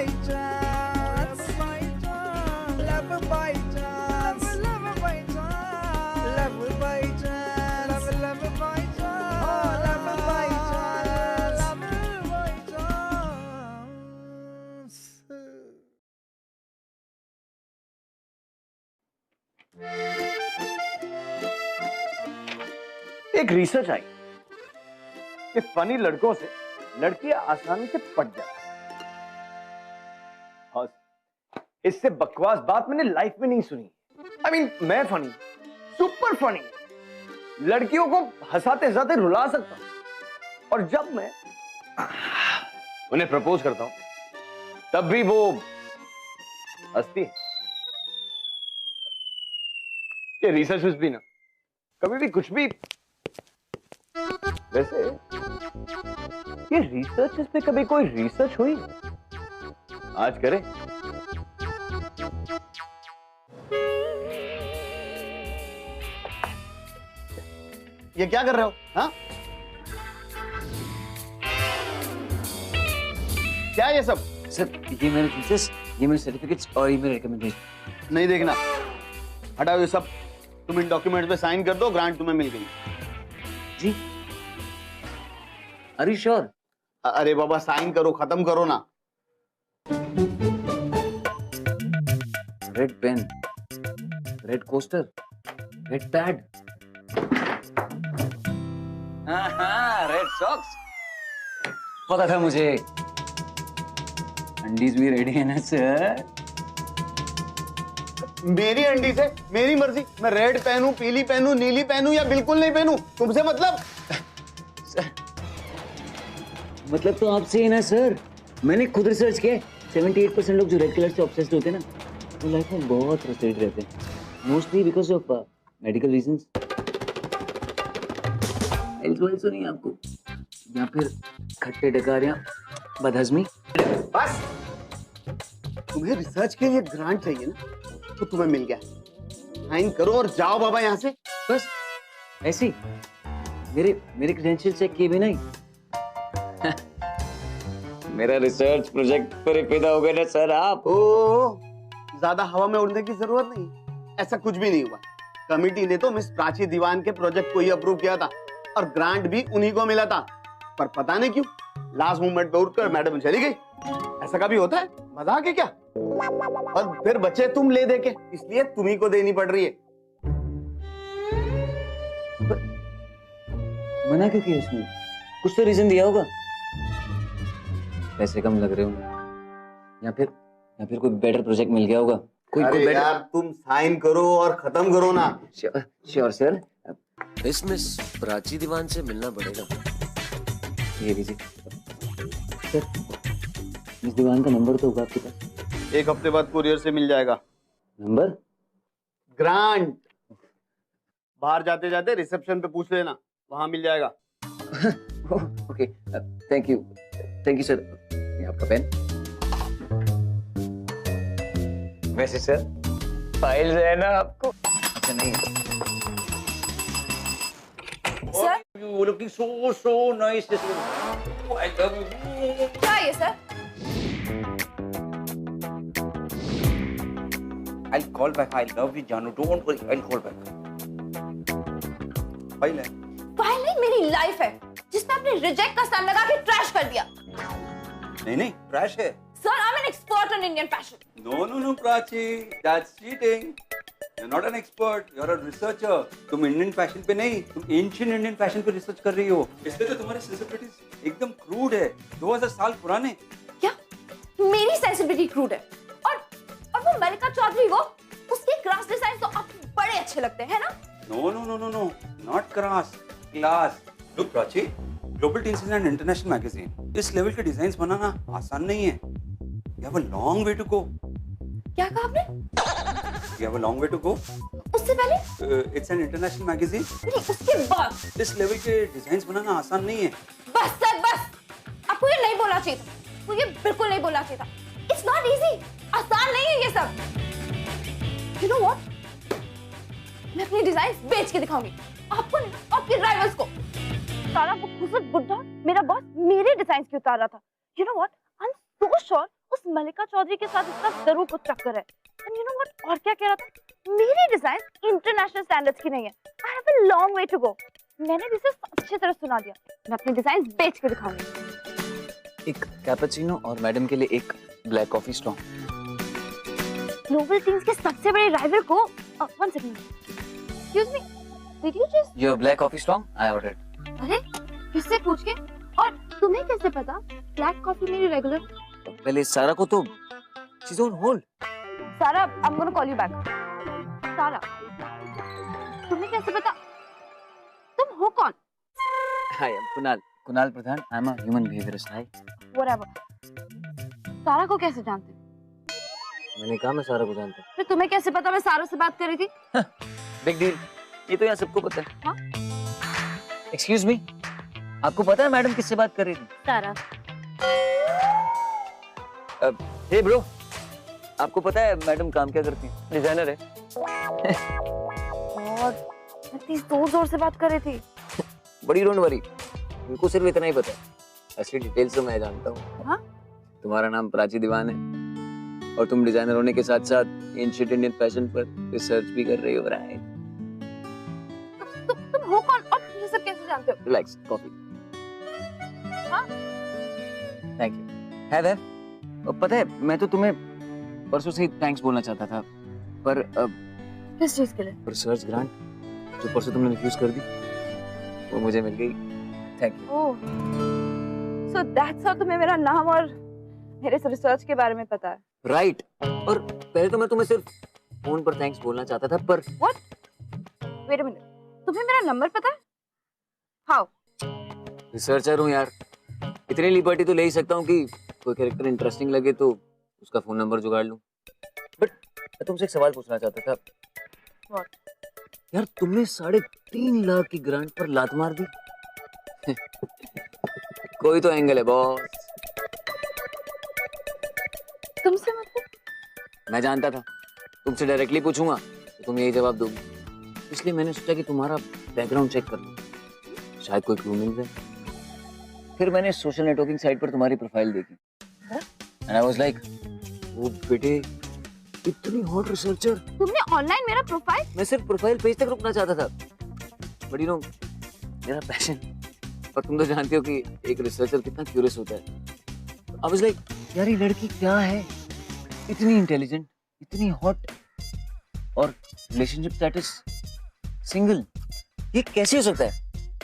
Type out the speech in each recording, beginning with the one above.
by chance, love by chance, love by chance, love by chance, love by chance, love by chance, love by chance. एक research आई कि funny लड़कों से लड़कियां आसानी से पट जाती हैं। और इससे बकवास बात मैंने लाइफ में नहीं सुनी। I mean, मैं फनी, सुपर फनी, लड़कियों को हंसाते हंसाते रुला सकता हूं। और जब मैं उन्हें प्रपोज करता हूं तब भी वो हंसती है। ये रिसर्च भी ना कभी भी कुछ भी। वैसे ये रिसर्च पे कभी कोई रिसर्च हुई? आज करें? ये क्या कर रहे हो? हाँ? क्या ये सब? सर ये मेरे थीसिस, ये मेरे सर्टिफिकेट्स और ये मेरे रिकमेंडेशन। नहीं देखना, हटाओ ये सब। तुम इन डॉक्यूमेंट पे साइन कर दो, ग्रांट तुम्हें मिल गई। जी आर यू श्योर? अरे बाबा साइन करो, खत्म करो ना। Red pen, red coaster, red pad, red socks. पता था मुझे। अंडीज भी रेडी है ना सर? मेरी अंडी से मेरी मर्जी, मैं रेड पहनूं, पीली पहनूं, नीली पहनूं या बिल्कुल नहीं पहनूं, तुमसे मतलब? सर मतलब तो आपसे ही ना सर। मैंने खुद रिसर्च किया है। 78% लोग जो रेड कलर से ऑब्सेस्ड होते हैं ना, वो लाइफ में बहुत फ्रस्ट्रेटेड रहते हैं, mostly because of medical reasons. Health नहीं आपको, या फिर खट्टे डकारियां, बदहजमी। बस तुम्हें रिसर्च के लिए ग्रांट चाहिए ना, तो तुम्हें मिल गया। साइन करो और जाओ बाबा यहाँ से। बस ऐसी मेरे क्रेडेंशियल चेक किए भी नहीं। मेरा रिसर्च प्रोजेक्ट पर पैदा हो गए ना सर आप। ओ ज्यादा हवा में उड़ने की जरूरत नहीं, ऐसा कुछ भी नहीं हुआ। कमिटी ने तो मिस प्राची दीवान के प्रोजेक्ट को ही अप्रूव किया था और ग्रांट भी उन्हीं को मिला था, पर पता नहीं क्यों लास्ट मोमेंट पे उठकर मैडम चली गई। ऐसा कभी होता है? मजाक है क्या? और फिर बच्चे तुम ले दे के, इसलिए तुम्ही को देनी पड़ रही है। मना क्यों किया उसने? कुछ तो रीजन दिया होगा। पैसे कम लग रहे होंगे, या फिर कोई बेटर प्रोजेक्ट मिल गया होगा। अरे यार तुम साइन करो और खत्म करो ना। Sure sir. इस मिस प्राची दीवान से मिलना पड़ेगा। ये लीजिए सर, इस दीवान का नंबर तो होगा आपके पास? एक हफ्ते बाद कुरियर से मिल जाएगा। नंबर? ग्रांट बाहर जाते जाते रिसेप्शन पे पूछ लेना, वहां मिल जाएगा। Okay thank you sir. ये आपका पेन। वैसे सर फाइल है ना आपको? अच्छा नहीं sir you looking so nice. I love you. क्या है sir? I'll call back. I love you Janu, don't worry, I'll call back. File है? फाइल नहीं, मेरी लाइफ है जिसमें आपने रिजेक्ट का साइन लगा के ट्रैश कर दिया। नहीं ट्रैश है sir I am an expert in Indian fashion. No, Prachi, that's cheating. You're not an expert, you're a researcher. तुम इंडियन फैशन पे नहीं, तुम एंशिएंट इंडियन फैशन पे रिसर्च कर रही हो। इसलिए तो तुम्हारी सेंसिबिलिटीज एकदम क्रूड है, 2000 साल पुराने। क्या मेरी सेंसिबिलिटी क्रूड है? और वो मलिका चौधरी, वो उसके क्रास डिजाइन तो आपको बड़े अच्छे लगते हैं ना? No, not crass, class. Look Prachi, Global Teens is an international magazine. इस लेवल के डिजाइन्स बनाना आसान नहीं है। You have a long way to go. क्या कहा आपने? You have a long way to go. उससे पहले? It's an international magazine. नहीं, उसके बाद। इस लेवल के डिजाइन्स बनाना आसान नहीं है। बस सर बस, आपको ये नहीं बोलना चाहिए था, आपको ये बिल्कुल नहीं बोलना चाहिए था। It's not easy, आसान नहीं है ये सब। You know what? मैं अपनी डिजाइन्स बेच के दिखाऊंगी आपको नहीं, आपके राइवल्स को। सारा वो खुसर बुड्ढा मेरा बॉस मेरे डिजाइन्स क्यों उतार रहा था? You know what? I'm so sure उस मलिका चौधरी के साथ इसका जरूर कुछ चक्कर है। एंड यू नो व्हाट, और क्या कह रहा था, मेरी डिजाइन इंटरनेशनल स्टैंडर्ड्स की नहीं है। I have a long way to go. मैंने भी इसे अच्छी तरह सुना दिया, मैं अपने डिजाइन बेच के दिखाऊंगी। एक कैपेचिनो और मैडम के लिए एक black coffee strong. Global teams के सबसे बड़े राइवल को one second, excuse me, did you just your black coffee strong I ordered. अरे किससे पूछ के, और तुम्हें कैसे पता ब्लैक कॉफी मेरी रेगुलर? पहले सारा को तो she is on hold. Sara, I am gonna call you back. Sara, तुम्हें कैसे पता? तुम हो कौन? I am Kunal Pradhan. I am a human behaviourist. Hi. Whatever. Sara को कैसे जानते हो? मैंने कहा मैं सारा को जानता फिर तुम्हें कैसे पता मैं सारा से बात कर रही थी? हूँ। बिग डील, ये तो यहाँ सबको पता है। हाँ? एक्सक्यूज मी, आपको पता है मैडम किससे बात कर रही थी? सारा। हे ब्रो, आपको पता है मैडम काम क्या करती है? डिजाइनर है। और इतनी जोर से बात कर रही थी। बड़ी डोंट वरी, उनको सिर्फ इतना ही पता है, असली डिटेल्स तो मैं जानता हूँ। हाँ? तुम्हारा नाम प्राची दीवान है और तुम डिजाइनर होने के साथ साथ एंशिएंट इंडियन फैशन पर रिसर्च भी कर रही हो। राइट? तुम हो कौन और ये सब कैसे जानते हो? Relax, coffee. हाँ? Thank you. है पता है, मैं तो तुम्हें परसों से ही थैंक्स बोलना चाहता था, पर किस चीज के लिए? रिसर्च ग्रांट जो परसों तुमने रिफ्यूज कर दी, वो मुझे मिल गई। Thank you. Oh, so that's how तुम्हें मेरा नाम और मेरे रिसर्च के बारे में पता है। राइट। और पहले तो मैं तुम्हें सिर्फ फोन पर थैंक्स बोलना चाहता था, पर व्हाट? वेट अ मिनट, तुम्हें मेरा नंबर पता है? हाउ? रिसर्चर हूँ यार, इतनी लिबर्टी तो ले ही सकता हूँ कि कोई कैरेक्टर इंटरेस्टिंग लगे तो उसका फोन नंबर जुगाड़ लूं। बट मैं तुमसे एक सवाल पूछना चाहता था। What? यार तुमने 3.5 लाख की ग्रांट पर लात मार दी। कोई तो एंगल है बॉस। तुमसे मतलब? मैं जानता था तुमसे डायरेक्टली पूछूंगा तो तुम यही जवाब दोगी, इसलिए मैंने सोचा कि तुम्हारा बैकग्राउंड चेक कर लूं, शायद कोई क्लू मिल जाए। फिर मैंने सोशल नेटवर्किंग साइट पर तुम्हारी प्रोफाइल देखी एंड आई वाज लाइक, वो बेटे इतनी हॉट रिसर्चर। तुमने ऑनलाइन मेरा प्रोफाइल? मैं सिर्फ प्रोफाइल पेज तक रुकना चाहता था, बट यू नो मेरा पैशन, और तुम तो जानती हो कि एक रिसर्चर कितना क्यूरियस होता है। आई वाज लाइक, यार ये लड़की क्या है, इतनी इंटेलिजेंट, इतनी हॉट, और रिलेशनशिप स्टेटस सिंगल, ये कैसे हो सकता है?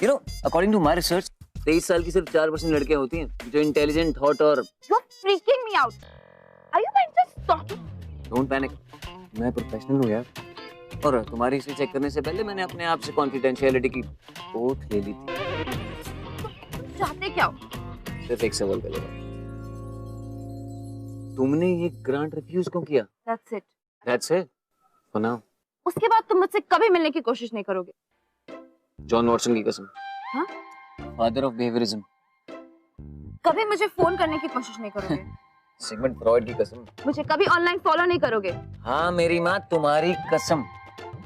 You know according to my research 23 साल की सिर्फ 4% लड़कियां होती हैं जो इंटेलिजेंट, हॉट और you are freaking me out. Are you going to stop? Don't panic, मैं प्रोफेशनल हूँ यार, और तुम्हारी हिस्ट्री चेक करने से पहले मैंने अपने आप से कॉन्फिडेंशियलिटी की ओथ ले ली थी। तुम चाहते क्या हो? सिर्फ एक सवाल का जवाब, तुमने ये ग्रांट रिफ्यूज क्यों किया? That's it. That's it for now. उसके बाद तुम मुझसे कभी मिलने की कोशिश नहीं करोगे। जॉन वॉटसन की कसम। हाँ? Father of behaviourism. कभी मुझे फोन करने की कोशिश नहीं करोगे। सिगमंड फ्रॉइड की कसम। मुझे कभी ऑनलाइन फॉलो नहीं करोगे। हाँ मेरी माँ, तुम्हारी कसम।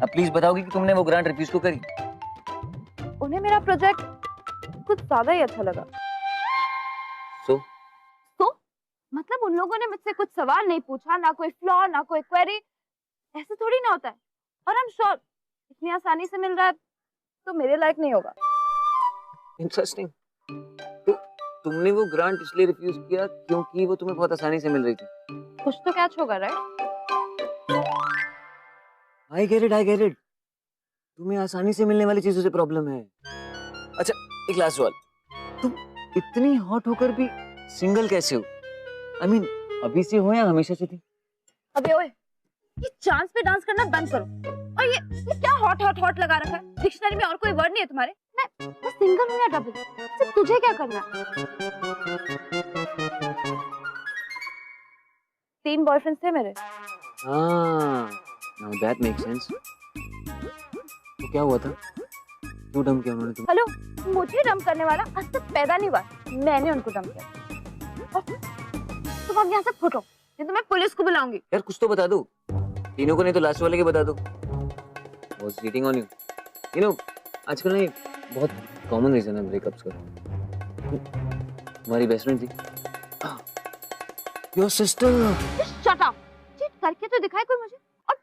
अब प्लीज बताओगी कि तुमने वो ग्रांट रिफ्यूज क्यों करी? उन्हें मेरा प्रोजेक्ट कुछ ज्यादा ही अच्छा लगा। So? मतलब उन लोगों ने मुझसे कुछ सवाल नहीं पूछा, ना कोई फ्लॉ, ना कोई क्वेरी। ऐसे थोड़ी ना होता है। और आई एम श्योर इतनी आसानी से मिल रहा है तो मेरे लायक नहीं होगा। इंटरेस्टिंग। तो तुमने वो ग्रांट इसलिए रिफ्यूज किया क्योंकि वो तुम्हें बहुत आसानी से मिल रही थी। कुछ तो कैच होगा, राइट? I get it. तुम्हें आसानी से मिलने वाली चीजों से प्रॉब्लम है। अच्छा एक लास्ट सवाल, तुम इतनी हॉट होकर भी सिंगल कैसे हो? I mean, अभी से हो या हमेशा से थी? अबे ओए, ये चांस पे डांस करना बंद करो। और ये क्या हॉट लगा रखा है? डिक्शनरी में और कोई वर्ड नहीं है तुम्हारे? मैं सिंगल हूँ या डबल? सिर्फ तुझे क्या करना है? 3 बॉयफ्रेंड्स थे मेरे। हाँ, now that makes sense. तो क्या हुआ था? क्यों डम किया उन्होंने तुम्हें? हेलो, मुझे डम करने वाला आज तक पैदा नहीं हुआ, मैंने उनको डम किया। तुम अब यहाँ से फुटो, नहीं तो मैं पुलिस को बुलाऊंगी। यार कुछ तो बता दो, तीनों को नहीं तो लास्ट वाले के बता दो। Was cheating on you? You know, आजकल ना बहुत कॉमन रीजन है ब्रेकअप्स का। तुम्हारी बेस्ट फ्रेंड थी, your sister. Shut up. Cheat करके तो दिखाए कोई मुझे। और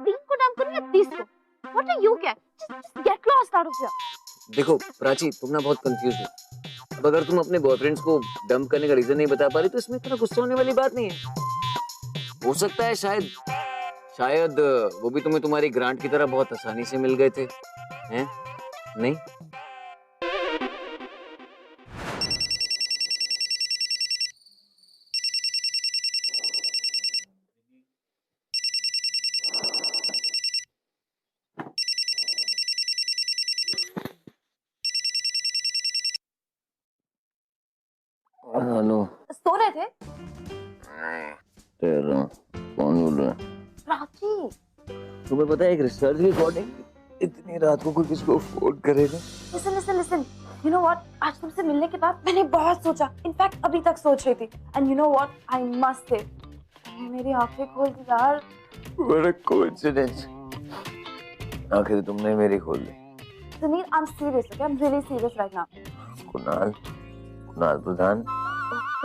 3 को डंप करूं या 30 को? What are you cat? Just get lost out of here. देखो प्राची, तुम ना बहुत कंफ्यूज हो। अब अगर तुम अपने बॉयफ्रेंड्स को डंप करने का रीजन नहीं बता पा रही तो इसमें इतना गुस्सा होने वाली बात नहीं है। हो सकता है शायद वो भी तुम्हें तुम्हारी ग्रांट की तरह बहुत आसानी से मिल गए थे, हैं? नहीं? हेलो। सो रहे थे? तेरा कौन बोल रहा है? प्राची। तुम्हें पता है एक रिसर्च के अकॉर्डिंग इतनी रात को कोई किसको फोन करेगा? लिसन। You know what? आज तुमसे मिलने के बाद मैंने बहुत सोचा। इनफैक्ट अभी तक सोच रही थी। And you know what? I must say, मेरी आंखें खोल दी यार। What a coincidence. आखिर तुमने मेरी खोल दी। Sunil, I'm serious. Okay, I'm really serious right now. Kunal Pradhan.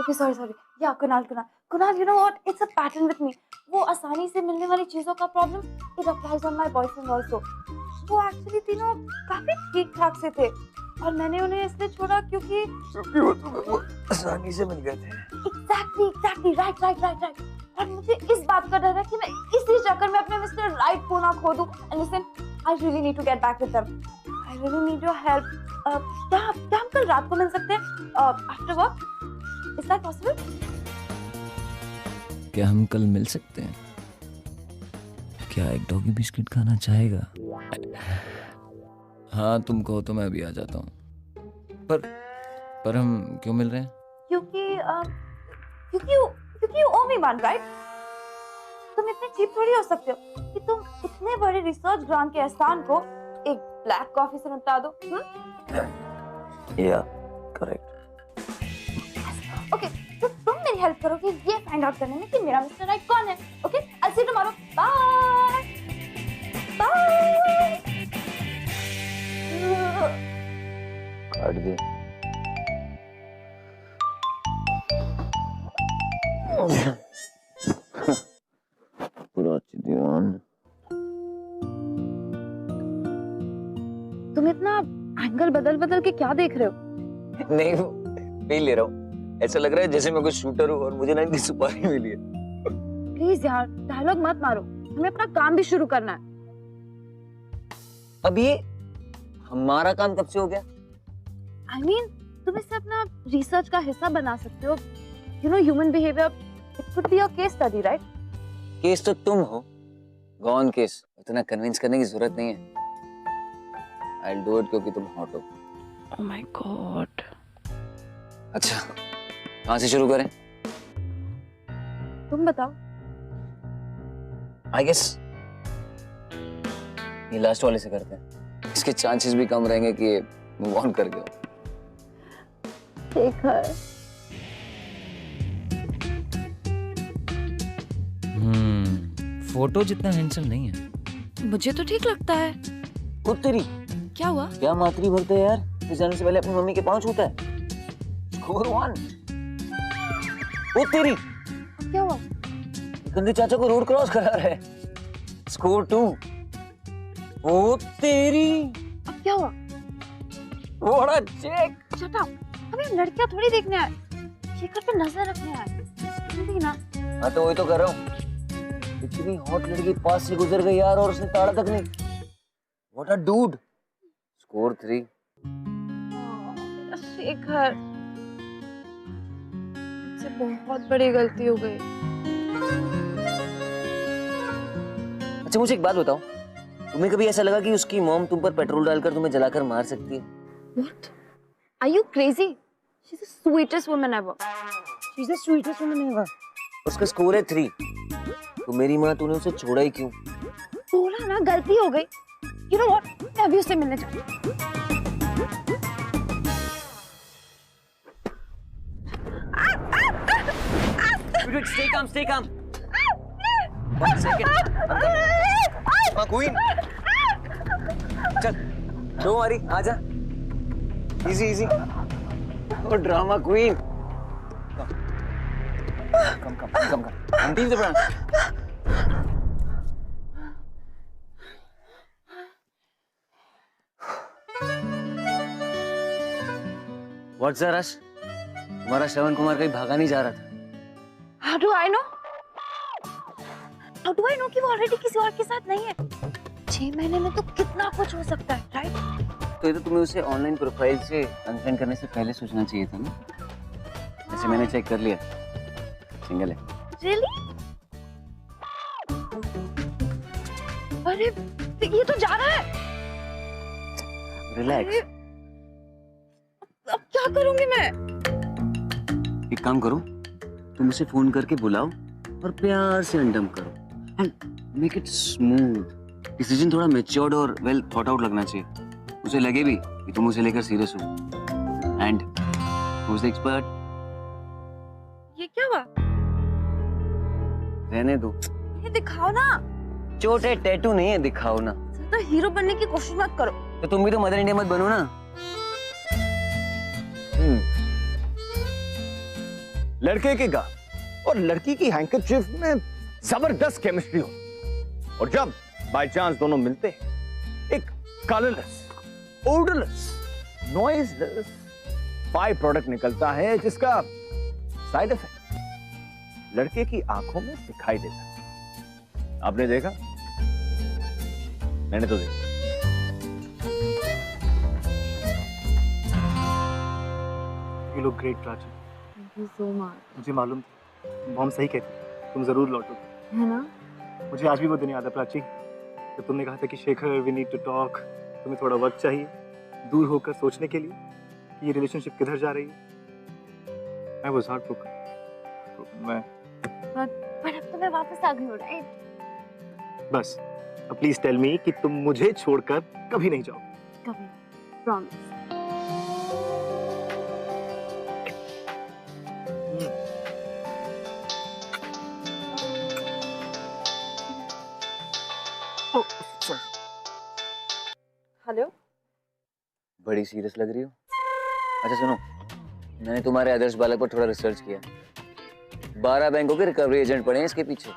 Okay, sorry. Yeah, Kunal. Kunal, you know what? It's a pattern with me. वो आसानी से मिलने वाली चीजों का problem it applies on my boyfriend also. वो एक्चुअली तीनों काफी ठीक ठाक से थे और मैंने उन्हें इसलिए छोड़ा क्योंकि वो तुम्हें आसानी से मिल गए थे। Exactly. Right. और मुझे इस बात का डर है कि मैं इसी चक्कर में अपने मिस्टर राइट को ना खो दूं। And listen, I really need to get back with them. I really need your help. क्या हम कल रात को मिल सकते हैं? After work? Is that possible? क्या हम कल मिल सकते हैं? क्या एक डॉगी बिस्किट खाना चाहेगा? हाँ, तुम कहो तो मैं अभी आ जाता हूँ। पर हम क्यों मिल रहे हैं? क्योंकि you owe me one, right? तुम इतने चीप थोड़ी हो सकते हो कि तुम इतने बड़े रिसर्च ग्रांट के एहसान को एक ब्लैक कॉफी से निपटा दो। Yeah, correct. ओके, तो तुम मेरी हेल्प करोगे ये फाइंड आउट करने में कि मेरा मिस्टर राइट कौन है। Okay, I'll see you tomorrow. Bye. काट दे। प्राची दीवान। तुम इतना एंगल बदल के क्या देख रहे हो? नहीं, फील ले रहा हूँ। ऐसा लग रहा है जैसे मैं कोई शूटर हूँ और मुझे ना इनकी सुपारी मिली है। प्लीज यार, डायलॉग मत मारो, हमें अपना काम भी शुरू करना है। अब ये हमारा काम कब से हो गया? I mean, तुम इसे अपना रिसर्च का हिस्सा बना सकते हो। You know, human behavior, it could be your case study, right? Case तो तुम हो, गॉन केस। इतना कन्विंस करने की जरूरत नहीं है। I'll do it क्योंकि तुम हॉट हो। Oh my God. अच्छा, कहाँ से शुरू करें? तुम बताओ। I guess ये लास्ट वाले से करते हैं। इसके चांसेस भी कम रहेंगे कि मूव ऑन कर गया। शेखर। फोटो जितना हैंडसम नहीं है। मुझे तो ठीक लगता है। खुद तेरी क्या हुआ? क्या मातरी भरते हैं यार। तू जाने से पहले अपनी मम्मी के पाँव छूता है। स्कोर 1। वो तेरी क्या हुआ? गंदे चाचा को रोड क्रॉस करा रहा है। स्कोर 2। वो तेरी। अब क्या हुआ? बड़ा चेक। Shut up. हमें लड़कियां थोड़ी देखने आए, शेखर पे नजर रखने आए। जल्दी ना। हाँ तो वही तो कर रहा हूँ। इतनी हॉट लड़की पास से गुजर गई यार और उसने ताड़ा तक नहीं। What a dude. स्कोर 3। मेरा शेखर, मुझसे बहुत बड़ी गलती हो गई। अच्छा मुझे एक बात बताओ, तुम्हें कभी ऐसा लगा कि उसकी मॉम तुम पर पेट्रोल डालकर तुम्हें जलाकर मार सकती है? What? Are you crazy? She's the sweetest woman ever. She's the sweetest woman ever. उसका स्कोर है 3। तो मेरी माँ तूने उसे छोड़ा ही क्यों? बोला ना, गलती हो गई। You know what? मैं अभी उससे मिलने जाऊँ। Stay calm, stay calm. 1 second. हाँ क्वीन। चल, don't worry, आजा। Easy, easy. Oh, drama queen. Aunty से बड़ा व्हाट्स रश? तुम्हारा श्रवण कुमार कहीं भागा नहीं जा रहा था? How do I know? How do I know कि वो ऑलरेडी किसी और के साथ नहीं है? 6 महीने में तो कितना कुछ हो सकता है, राइट? तो ये तो तुम्हें उसे ऑनलाइन प्रोफाइल से अनफ्रेंड करने से पहले सोचना चाहिए था ना। वैसे मैंने चेक कर लिया, सिंगल है। Really? अरे ये तो जा रहा है। रिलैक्स। अब क्या करूंगी मैं? एक काम करो, तुम उसे फोन करके बुलाओ और प्यार से अनडम करो and make it smooth. Decision थोड़ा मैच्योर्ड और वेल थॉट आउट लगना चाहिए। उसे लगे भी कि तुम उसे लेकर सीरियस हो। And who is the expert? ये क्या हुआ? रहने दो, ये दिखाओ ना। छोटे टैटू नहीं है, दिखाओ ना। तो हीरो बनने की कोशिश मत करो। तो तुम भी तो मदर इंडिया मत बनो ना। लड़के के गा और लड़की की हैंकरचीफ में जबरदस्त केमिस्ट्री हो, और जब बाय चांस दोनों मिलते हैं, एक colourless, odourless, noiseless by product निकलता है जिसका साइड इफेक्ट लड़के की आंखों में दिखाई देता है। आपने देखा? मैंने तो देखा। You look great, Prachi. Thank you so much. मुझे मालूम था मॉम सही कहती, तुम जरूर लौटोगे। है ना? मुझे आज भी वो दिन याद है प्राची, जब तुमने कहा था कि Shekhar we need to talk, तुम्हें थोड़ा वक्त चाहिए दूर होकर सोचने के लिए कि ये रिलेशनशिप किधर जा रही है। I was heartbroken। पर अब तो मैं वापस आ गई हूँ, राइट? बस अब प्लीज टेल मी कि तुम मुझे छोड़कर कभी नहीं जाओगे। कभी, प्रॉमिस। हेलो। बड़ी सीरियस लग रही हो। अच्छा सुनो, मैंने तुम्हारे आदर्श बालक पर थोड़ा रिसर्च किया। 12 बैंकों के रिकवरी एजेंट पड़े हैं इसके पीछे।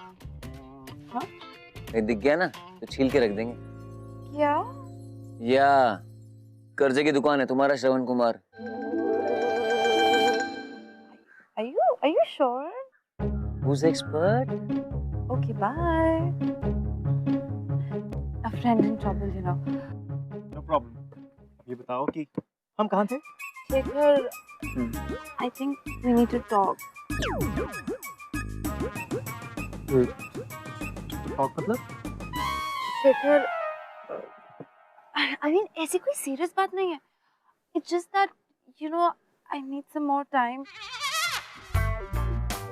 हाँ? ये दिख गया ना तो छील के रख देंगे। क्या? या कर्जे की दुकान है तुम्हारा Shravan Kumar. Are you sure? Who's the expert? Okay, bye. A friend in trouble, you know. No problem. ये बताओ कि हम कहाँ थे? Shekhar, I think we need to talk. Talk मतलब? शेखर, I mean ऐसी कोई सीरियस बात नहीं है। It's just that, you know, I need some more time.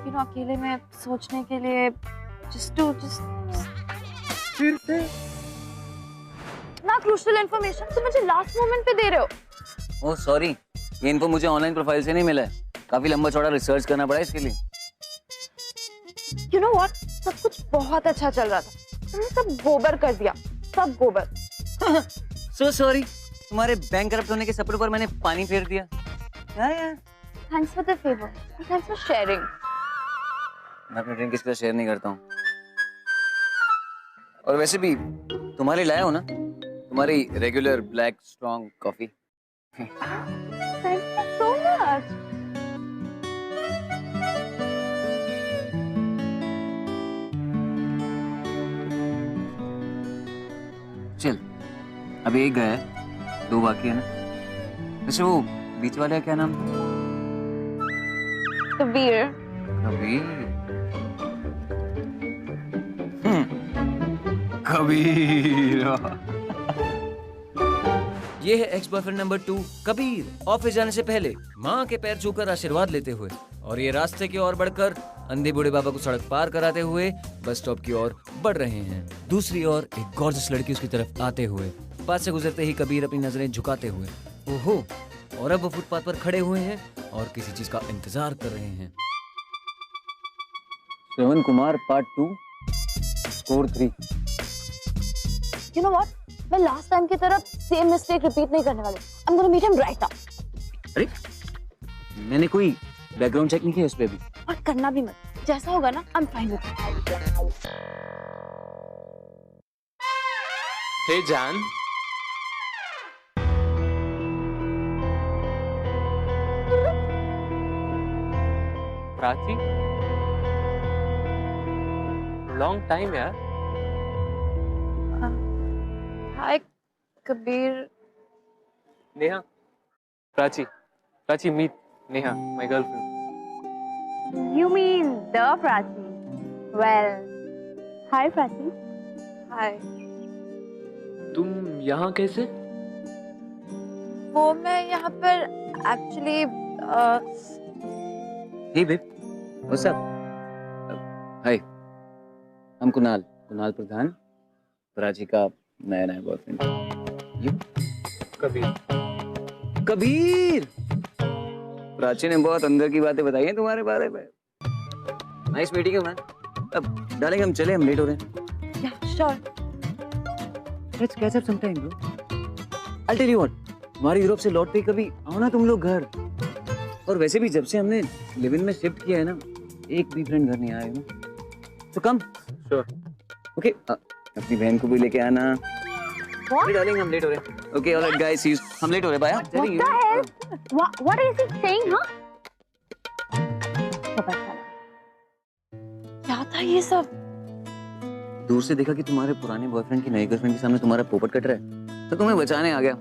You know, अकेले में सोचने के लिए, just फिर से? ना क्रूशियल इन्फॉर्मेशन तो मुझे लास्ट मोमेंट पे दे रहे हो। ओह सॉरी, ये इन्फो मुझे ऑनलाइन प्रोफाइल से नहीं मिला है। काफी लंबा चौड़ा रिसर्च करना पड़ा इसके लिए। You know what? सब कुछ बहुत अच्छा चल रहा था, तुमने सब गोबर कर दिया, सब गोबर। So sorry, तुम्हारे बैंक करप्ट होने के सपने पर मैंने पानी फेर दिया। यार Thanks for the favor. Thanks for sharing. मैं अपने ड्रिंक किसी के साथ शेयर नहीं करता हूँ। और वैसे भी तुम्हारे लिए लाया हो ना, तुम्हारी regular black strong coffee. Thank you so much. चल, अभी एक गया है, 2 बाकी है ना। वैसे वो बीच वाले का क्या नाम था? कबीर। कबीर। कबीर। ये है ex boyfriend number 2 Kabir, office जाने से पहले माँ के पैर छूकर आशीर्वाद लेते हुए और ये रास्ते की ओर बढ़कर अंधे बूढ़े बाबा को सड़क पार कराते हुए बस स्टॉप की ओर बढ़ रहे हैं। दूसरी ओर एक गॉर्जियस लड़की उसकी तरफ आते हुए, पास से गुजरते ही कबीर अपनी नजरें झुकाते हुए ओहो, और अब वो फुटपाथ पर खड़े हुए हैं और किसी चीज का इंतजार कर रहे हैं। Shravan Kumar part 2 score 3। You know what? मैं लास्ट टाइम की तरफ सेम मिस्टेक रिपीट नहीं करने वाली। I'm gonna meet him right now. अरे मैंने कोई बैकग्राउंड चेक नहीं किया इस पे भी। और करना भी मत। जैसा होगा ना, I'm fine with it. हे जान, प्राची, लॉन्ग टाइम यार. Hi, Kabir. Neha, Prachi, Prachi, meet Neha, my girlfriend. You mean the Prachi? Well, hi Prachi. Hi. तुम यहाँ कैसे? वो मैं यहाँ पर actually Hey babe, what's up? Hi, I'm Kunal प्रधान, प्राची का नया बॉयफ्रेंड. You? कबीर. प्राची ने बहुत अंदर की बातें बताई हैं तुम्हारे बारे में. नाइस मीटिंग है मैन. अब डालेंगे, हम चले, हम लेट हो रहे हैं. yeah, sure. Let's catch up sometime, bro. I'll tell you what. हमारे यूरोप से लौटते ही कभी आओ ना तुम लोग घर. और वैसे भी जब से हमने लिव इन में शिफ्ट किया है ना, एक भी फ्रेंड घर नहीं आया ना. तो कम. Sure. ओके, अपनी बहन को भी लेके आना. डार्लिंग, हम लेट हो रहे हैं. Okay, alright guys, see you. हम लेट हो रहे हैं. Bye. What the hell? What is he saying, huh? क्या था ये सब? दूर से देखा कि तुम्हारे पुराने बॉयफ्रेंड की नई गर्लफ्रेंड के सामने तुम्हारा पोपट कट रहा है, तो तुम्हें बचाने आ गया.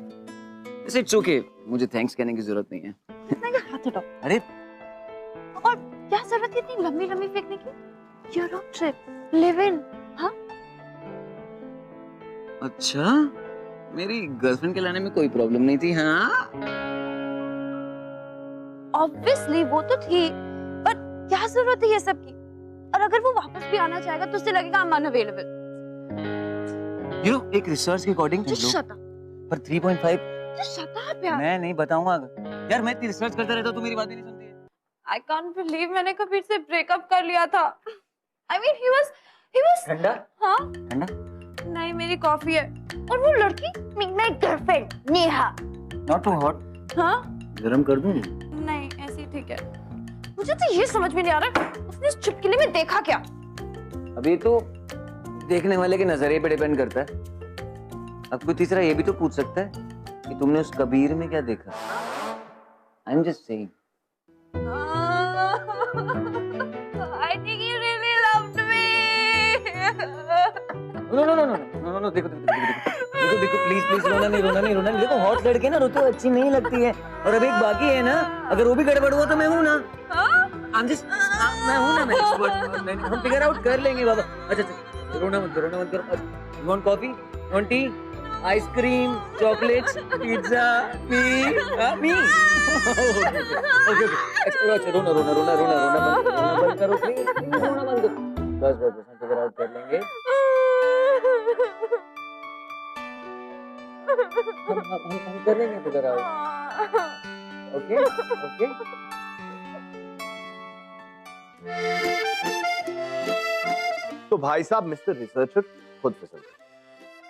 इट्स ओके, मुझे थैंक्स कहने की जरूरत नहीं है. हाथ हटाओ. अरे और क्या जरूरत है इतनी लंबी लंबी फेंकने की? यूरोप ट्रिप, लिव इन, हाँ? अच्छा, मेरी गर्लफ्रेंड के लाने में कोई प्रॉब्लम नहीं थी. हाँ, ऑब्वियसली वो तो थी, पर क्या जरूरत है ये सब की? और अगर वो वापस भी आना चाहेगा तो उससे लगेगा I'm unavailable. यू नो, एक रिसर्च के अकॉर्डिंग Just shut up. पर 3.5. Just shut up यार. मैं नहीं बताऊंगा. यार मैं इतनी रिसर्च करता रहता हूं, तू मेरी बात नहीं सुनती है. I can't believe मैंने कबीर से ब्रेकअप कर लिया था. I mean he was ठंडा. हाँ? ठंडा. नहीं, मेरी कॉफी है. और वो लड़की मेरी girlfriend Neha. Not too hot. हाँ? गरम कर दूं? नहीं, ऐसे ही ठीक है. मुझे तो ये समझ में नहीं आ रहा उसने इस चुटकिले में देखा क्या. अभी तो देखने वाले के नजरिए पे डिपेंड करता है. अब कोई तीसरा ये भी तो पूछ सकता है कि तुमने उस कबीर में क्या देखा. I am just saying. I think he really loved me. No, देखो प्लीज रोना नहीं. देखो हॉट लड़के ना रोते अच्छी नहीं लगती है. और अब एक बाकी है ना, अगर वो भी गड़बड़ हुआ तो मैं हूँ ना. मैं हूँ ना, मैं एक्सपर्ट. हम फिगर आउट कर लेंगे बाबा. अच्छा, रोना मत करो. You want coffee? You want tea? Ice cream, chocolates, pizza, me. Okay. अच्छा, रोना बंद करो प्लीज. रोना बंद करो. बस हम फिगर आउट कर लेंगे. हम कर लेंगे फिगर आउट. ओके. तो भाई साहब, मिस्टर रिसर्चर खुद फिसल गए.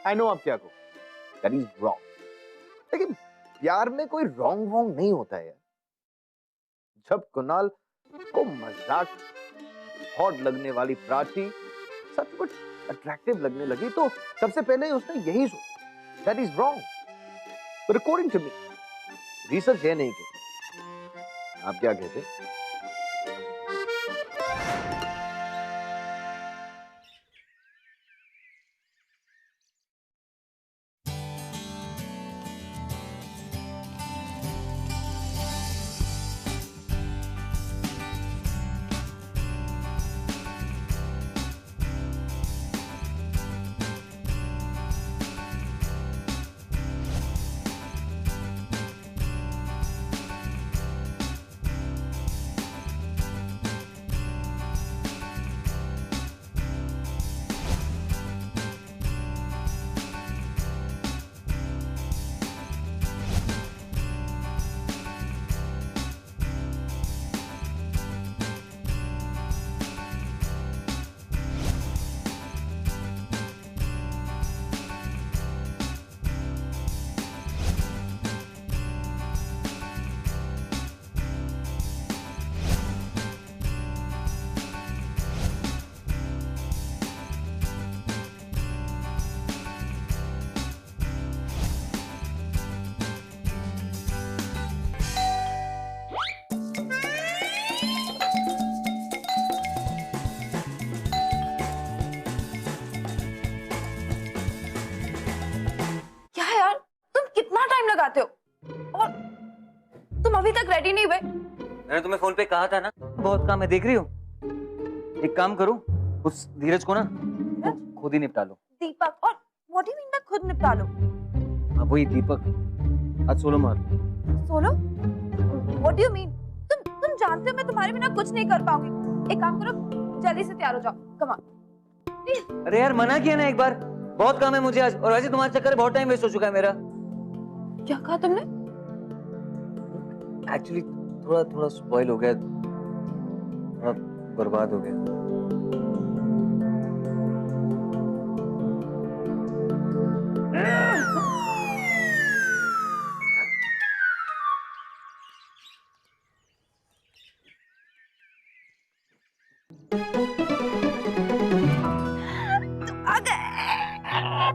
आई नो आप क्या कहो, दैट इज रॉन्ग. लेकिन प्यार में कोई रॉन्ग नहीं होता है यार. जब कुणाल को मजाक हॉट लगने वाली प्राची सचमुच अट्रैक्टिव लगने लगी, तो सबसे पहले उसने यही सोचा, that is wrong. But according to me, research ये नहीं कहती. आप क्या कहते? लगाते हो? और तुम अभी तक रेडी नहीं हुए? मैंने तुम्हें फोन पे कहा था ना, बहुत काम है, देख रही हो। एक काम करो, उस धीरज को ना खुद ही निपटा लो। दीपक? और what do you mean by खुद निपटा लो? अब वही दीपक, आज सोलो मार। Solo? What do you mean? तुम जानते हो मैं तुम्हारे बिना कुछ नहीं कर पाऊंगी। एक काम करो, जल्दी से तैयार हो जाओ, कम ऑन प्लीज। अरे यार मना किया ना एक बार, बहुत काम है मुझे आज, और वैसे तुम्हारे चक्कर में बहुत टाइम वेस्ट हो चुका है मेरा। क्या कहा तुमने? एक्चुअली थोड़ा स्पॉइल हो गया, थोड़ा बर्बाद हो गया।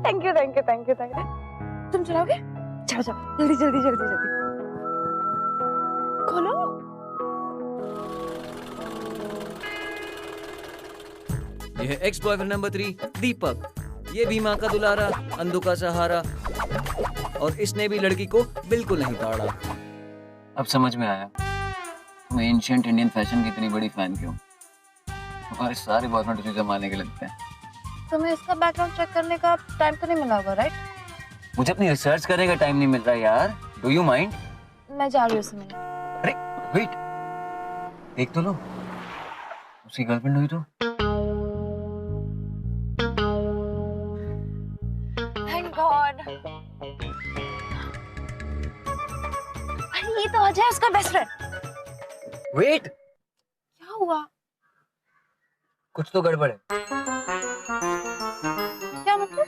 Thank you thank you thank you thank you. तुम चलाओगे? चलो चलो जल्दी जल्दी जल्दी जल्दी खोलो। यह एक्स बॉयफ्रेंड नंबर 3 दीपक, ये भी माँ का दुलारा, अंधों का सहारा, और इसने भी लड़की को बिल्कुल नहीं ताड़ा। अब समझ में आया तुम एंशिएंट इंडियन फैशन की इतनी बड़ी फैन क्यों। तुम्हारे सारे बॉयफ्रेंड तुझे जमाने के लगते हैं। तुम्हें इसका बैकग्राउंड चेक करने का टाइम तो नहीं मिला होगा, राइट? मुझे अपनी रिसर्च करने का टाइम नहीं मिल रहा यार, डू यू माइंड? मैं जा रही हूँ उसमें। अरे वेट, देख तो लो, उसकी गर्लफ्रेंड हुई तो। Thank God. अरे ये तो अजय है, उसका बेस्ट फ्रेंड। वेट, क्या हुआ? कुछ तो गड़बड़ है। क्या मतलब?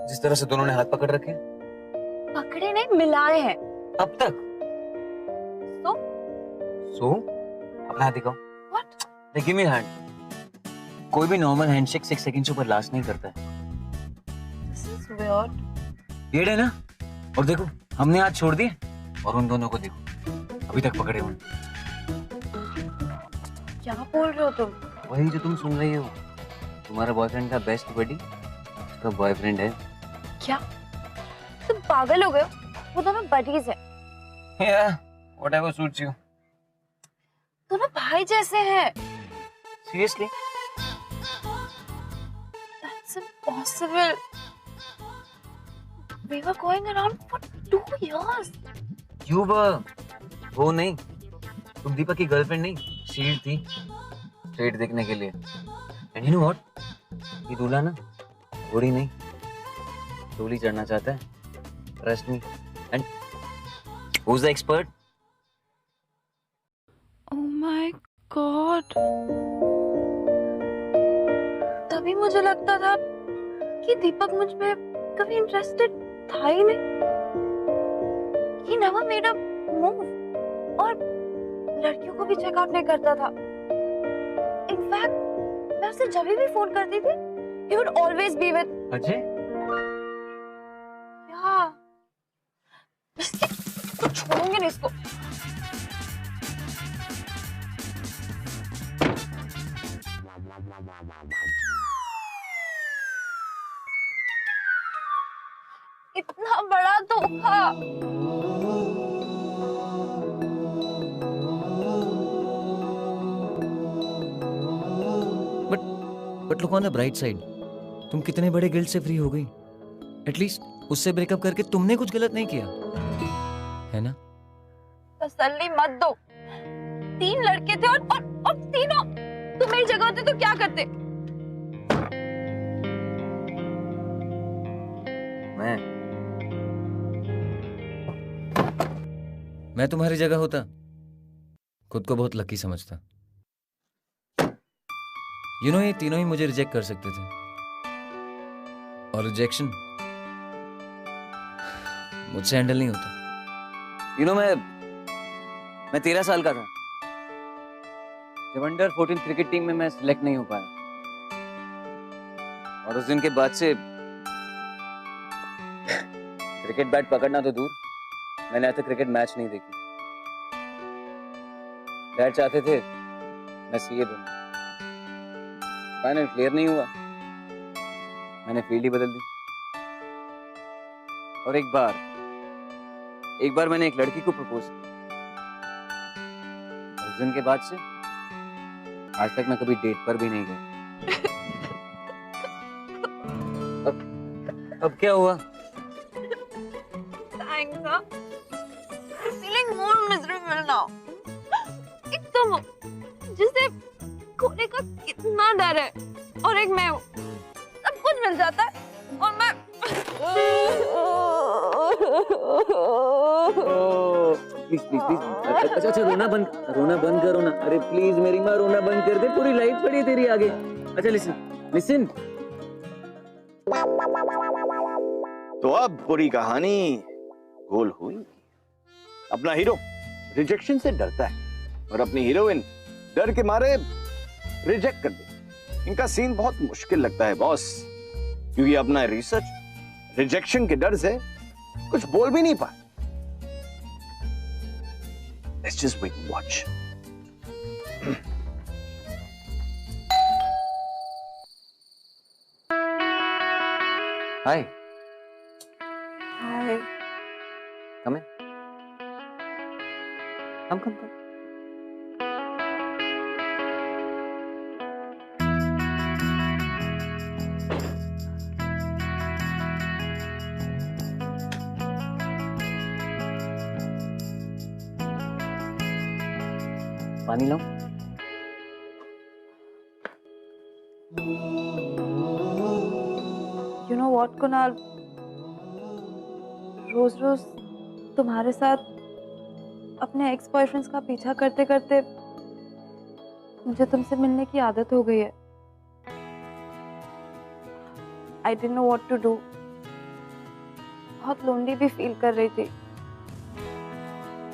जिस तरह से दोनों ने हाथ पकड़ रखे, पकड़े नहीं, मिलाए हैं अब तक। सो अपना हाथ दिखाओ। What? Give me hand. कोई भी नॉर्मल हैंडशेक 6 सेकंड से ऊपर लास्ट नहीं करता है। This is weird. वेird है ना? और देखो, हमने हाथ छोड़ दिए और उन दोनों को देखो, अभी तक पकड़े हुए। क्या बोल रहे हो तुम? वही जो तुम सुन रही हो, तुम्हारा बॉयफ्रेंड का बेस्ट बडी उसका बॉयफ्रेंड है। क्या तुम पागल हो गए हो? वो दोनों बडीज है। Yeah, whatever suits you. दोनों भाई जैसे हैं। Seriously? That's impossible. We were going around for 2 years. You were, वो नहीं, तुम दीपक की गर्लफ्रेंड नहीं, शील्ड थी, स्ट्रेट देखने के लिए। And you know what? ये दूल्हा ना घोड़ी नहीं, डोली चढ़ना चाहता है। Trust me. And who's the expert? Oh my God. तभी मुझे लगता था कि दीपक मुझ में कभी इंटरेस्टेड था ही नहीं। He never made a move. और लड़कियों को भी चेकआउट नहीं करता था। इनफैक्ट मैं उसे जब भी फोन करती थी, he would always be with Ajay? Yeah. इसको छोड़ूंगी नहीं इसको। इतना बड़ा धोखा। But look on the bright side, तुम कितने बड़े गिल्ट से फ्री हो गई। एटलीस्ट उससे ब्रेकअप करके तुमने कुछ गलत नहीं किया, है ना? तसल्ली मत दो। 3 लड़के थे और तीनों तुम मेरी जगह होते तो क्या करते? मैं तुम्हारी जगह होता खुद को बहुत लकी समझता। ये तीनों ही मुझे रिजेक्ट कर सकते थे, और रिजेक्शन मुझसे हैंडल नहीं होता। मैं 13 साल का था जब अंडर 14 क्रिकेट टीम में मैं सिलेक्ट नहीं हो पाया, और उस दिन के बाद से क्रिकेट बैट पकड़ना तो दूर, मैंने आज तक क्रिकेट मैच नहीं देखी। डैड चाहते थे मैं सीए बनूं, फाइनल क्लियर नहीं हुआ, मैंने फील्ड ही बदल दी। और एक बार एक बार मैंने एक लड़की को प्रपोज किया, उस दिन के बाद से आज तक मैं कभी डेट पर भी नहीं गया। अब क्या हुआ? Thanks, huh? I'm feeling more miserable now. एकदम जिसे खोने का कितना डर है और एक मैं हूँ, सब कुछ मिल जाता है और मैं प्लीज प्लीज प्लीज, अच्छा रोना बंद करो ना। अरे प्लीज मेरी माँ, रोना बंद कर दे, पूरी लाइफ पड़ी है तेरी आगे। अच्छा लिसन। तो अब पूरी कहानी गोल हुई। अपना हीरो रिजेक्शन से डरता है और अपनी हीरोइन डर के मारे रिजेक्ट कर देती। इनका सीन बहुत मुश्किल लगता है बॉस, क्योंकि अपना रिसर्च रिजेक्शन के डर से कुछ बोल भी नहीं पाए। Let's just wait and watch. Hi. Hi. Come in. Come. पानी लाऊं? You know what, Kunal? रोज तुम्हारे साथ अपने एक्स बॉयफ्रेंड्स का पीछा करते करते मुझे तुमसे मिलने की आदत हो गई है। I didn't know what to do. बहुत लोनली भी फील कर रही थी,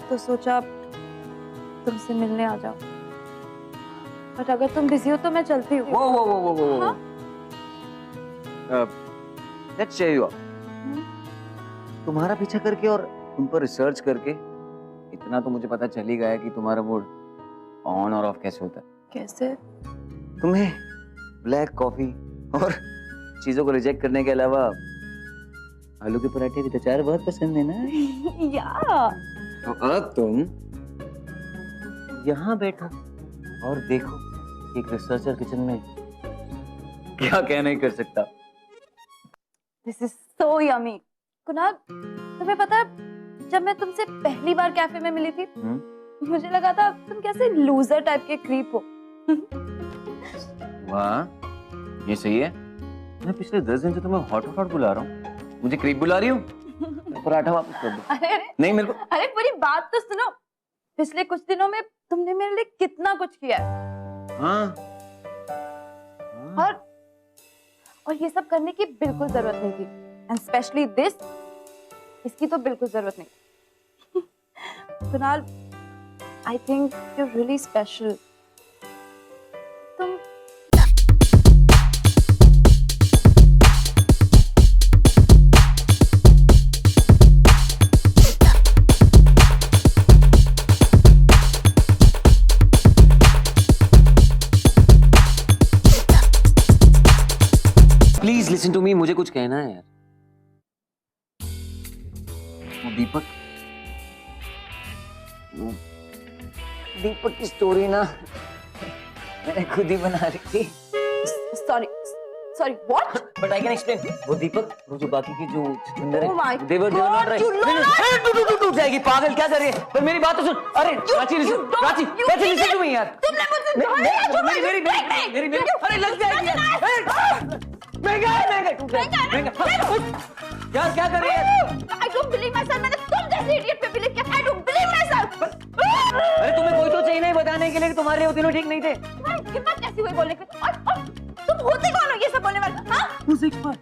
तो सोचा तुमसे मिलने आ जाओ। बट अगर तुम बिजी हो तो मैं चलती हूँ। वो लेट्स चेयर यू अप। तुम्हारा पीछा करके और तुम पर रिसर्च करके इतना तो मुझे पता चल ही गया है कि तुम्हारा मूड ऑन और ऑफ कैसे होता है। कैसे? तुम्हें ब्लैक कॉफी और चीजों को रिजेक्ट करने के अलावा आलू के पराठे की अचार बहुत पसंद है ना? या तो अब तुम यहाँ बैठो और देखो एक रिसर्चर किचन में क्या नहीं कर सकता। This is so yummy. Kunal, तुम्हें पता है जब मैं तुमसे पहली बार कैफे में मिली थी, मुझे लगा था तुम कैसे लूजर टाइप के क्रीप हो। वाह, ये सही है। मैं पिछले 10 दिन से तुम्हें हॉट बुला रहा हूँ, मुझे क्रीप बुला रही हूँ? पराठा वापस कर दो। अरे नहीं मेरे को। अरे पूरी बात तो सुनो। पिछले कुछ दिनों में तुमने मेरे लिए कितना कुछ किया है। हाँ। और ये सब करने की बिल्कुल जरूरत नहीं थी। एंड स्पेशली दिस, इसकी तो बिल्कुल जरूरत नहीं। Kunal, I think you are really special. तुम प्लीज लिसन टू मी, मुझे कुछ कहना है यार। वो दीपक की स्टोरी ना मैंने खुद ही बना रही थी। Sorry what? But I can explain. वो दीपक, वो जो बाकी की जो चिंदर है, Oh my देवर नॉट राइट। टूट जाएगी, पागल क्या कर रही है? पर मेरी बात तो सुन। अरे प्राची लिसन टू मी यार। तुमने मुझसे मेरी अरे लग जाएगी यार। महंगा टूट जाएगा। यार क्या कर रही है? I don't believe myself. मैंने तुम जैसे इडियट पे बिलीव किया। I don't believe myself. अरे तुम्हें कोई तो चाहिए नहीं बताने के लिए कि तुम्हारे वो तीनों ठीक नहीं थे। तुम्हारी हिम्मत कैसी हुई बोलने की? और तुम होते कौन हो ये सब बोलने वाले? हाँ? Who's expert?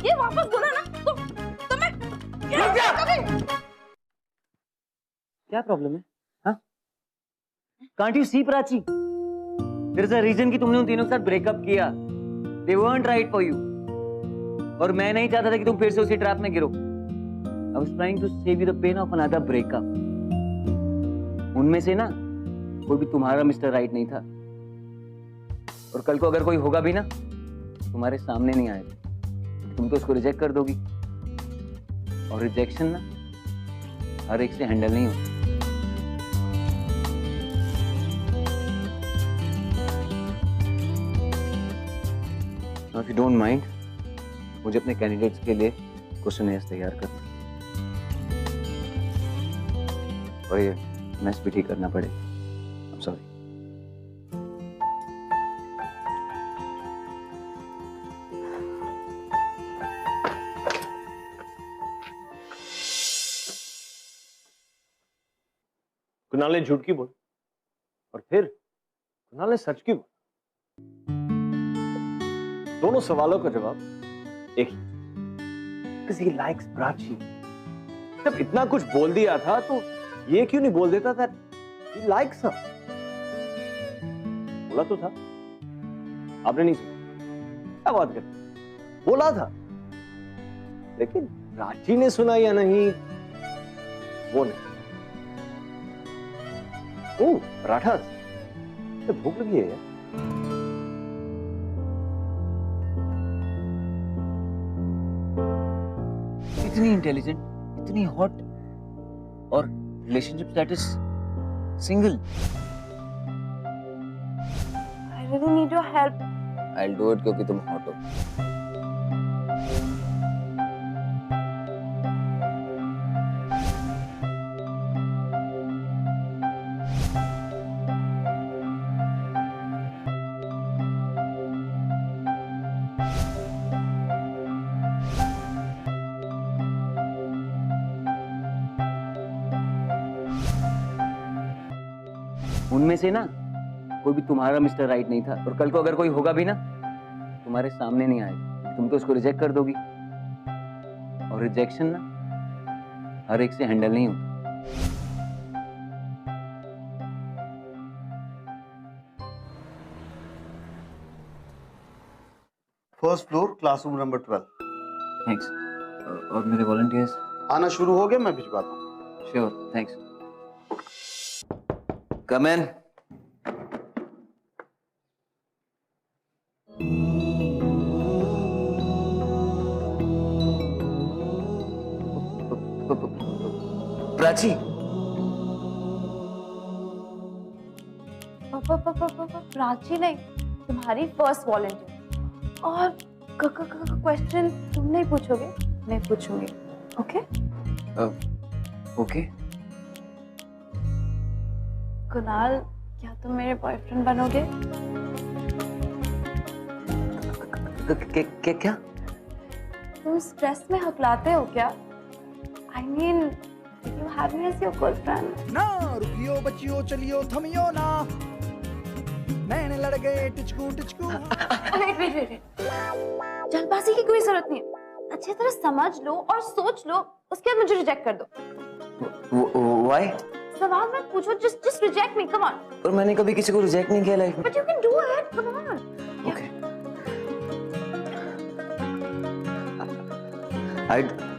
ये वापस बोलो ना। तुम्हें क्या प्रॉब्लम है? हाँ? Can't you see Prachi? There is a reason कि तुमने उन तीनों के साथ ब्रेकअप किया। They weren't right for you. और मैं नहीं चाहता था कि तुम फिर से उसी ट्रैप में गिरो। I was trying to save you the pain of another breakup. उनमें से ना कोई भी तुम्हारा मिस्टर राइट नहीं था। और कल को अगर कोई होगा भी ना, तुम्हारे सामने नहीं आएगा, तुम तो उसको रिजेक्ट कर दोगी। और रिजेक्शन ना हर एक से हैंडल नहीं होता। इफ यू डोंट माइंड, मुझे अपने कैंडिडेट्स के लिए क्वेश्चन तैयार करना और ये मैच भी ठीक करना पड़ेगा। I'm sorry. कुणाल ने झूठ क्यों बोला और फिर कुणाल ने सच क्यों बोला? दोनों सवालों का जवाब एक ही, because he likes प्राची। जब इतना कुछ बोल दिया था तो ये क्यों नहीं बोल देता that he likes her? बोला तो था, आपने नहीं सुना। क्या बात करते, बोला था, लेकिन प्राची ने सुना या नहीं वो नहीं। ओह, पराठा, तो भूख लगी है यार। इतनी इंटेलिजेंट, इतनी हॉट और relationship status single. I really need your help. I'll do it क्योंकि तुम हॉट हो। उनमें से ना कोई भी तुम्हारा मिस्टर राइट नहीं था, और कल को अगर कोई होगा भी ना तुम्हारे सामने नहीं आएगा, तुम तो उसको रिजेक्ट कर दोगी, और रिजेक्शन ना हर एक से हैंडल नहीं होता। First floor, classroom number 12। Thanks. और मेरे वॉलंटियर्स आना शुरू हो गया, मैं भिजवाता हूँ। Sure, thanks. Come in. Prachi, Prachi नहीं, तुम्हारी फर्स्ट वॉलंटियर। और क्वेश्चन तुम नहीं पूछोगे, मैं पूछूंगी। ओके? ओके। कुणाल, क्या तुम मेरे बॉयफ्रेंड बनोगे? क्या? तुम स्ट्रेस में हकलाते हो क्या? I mean, you have me as your girlfriend. ना रुकियो बच्चियो चलियो थमियो ना, नैन लड़ गए टिचकू टिचकू। Wait. जल्दबाजी की कोई जरूरत नहीं है। अच्छी तरह समझ लो और सोच लो, उसके बाद मुझे रिजेक्ट कर दो। Why? सवाल मत पूछो, just reject me, come on. और मैंने कभी किसी को रिजेक्ट नहीं किया लाइफ में। But you can do it, come on. Okay.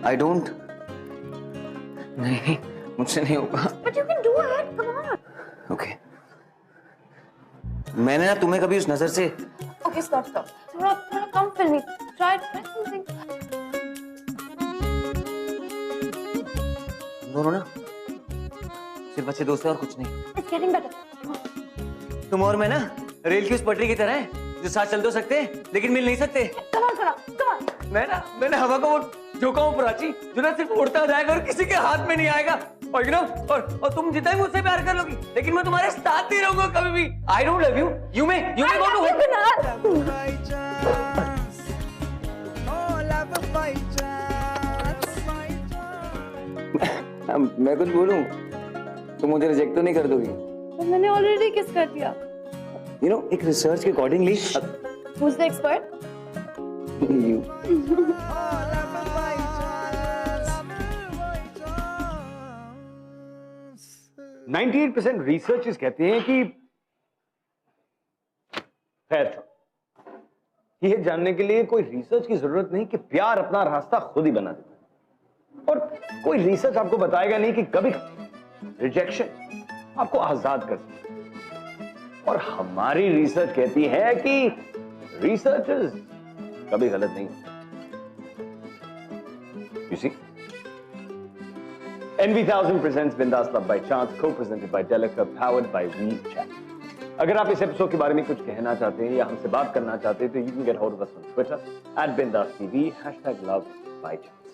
I don't. नहीं, मुझसे नहीं होगा। But you can do it, come on. Okay. मैंने ना तुम्हें कभी उस नजर से। Okay, stop. थोड़ा कम फिल्मी। Try something. दोनों ना सिर्फ अच्छे दोस्त हैं और कुछ नहीं। It's getting better. तुम और मैं ना रेल की उस पटरी की तरह हैं, जो साथ चल तो सकते हैं लेकिन मिल नहीं सकते। Come on. मैंने हवा को वो झोंका हूँ प्राची, जो ना सिर्फ उड़ता जाएगा और किसी के हाथ में नहीं आएगा। और you know, और तुम जितना ही मुझसे प्यार कर लोगी, लेकिन मैं तुम्हारे साथ नहीं रहूंगा कभी भी। I don't love you. You may go to home. Love by chance. Oh, love by chance. मैं कुछ बोलूं तुम मुझे रिजेक्ट तो नहीं कर दोगी? तो मैंने ऑलरेडी किस कर दिया। You know, एक रिसर्च के accordingly. Who's the expert? You. Oh, love by chance. 98% researchers कहते हैं कि खैर, ये जानने के लिए कोई रिसर्च की जरूरत नहीं कि प्यार अपना रास्ता खुद ही बना देता है, और कोई रिसर्च आपको बताएगा नहीं कि कभी रिजेक्शन आपको आजाद कर सकता है। और हमारी रिसर्च कहती है कि रिसर्चर्स कभी गलत नहीं। You see? NV1000 presents Bindas Love by Chance, co-presented by Delica, powered by WeChat. अगर आप इस एपिसोड के बारे में कुछ कहना चाहते हैं या हमसे बात करना चाहते हैं तो you can get hold of us on Twitter @BindasTV #LoveByChance.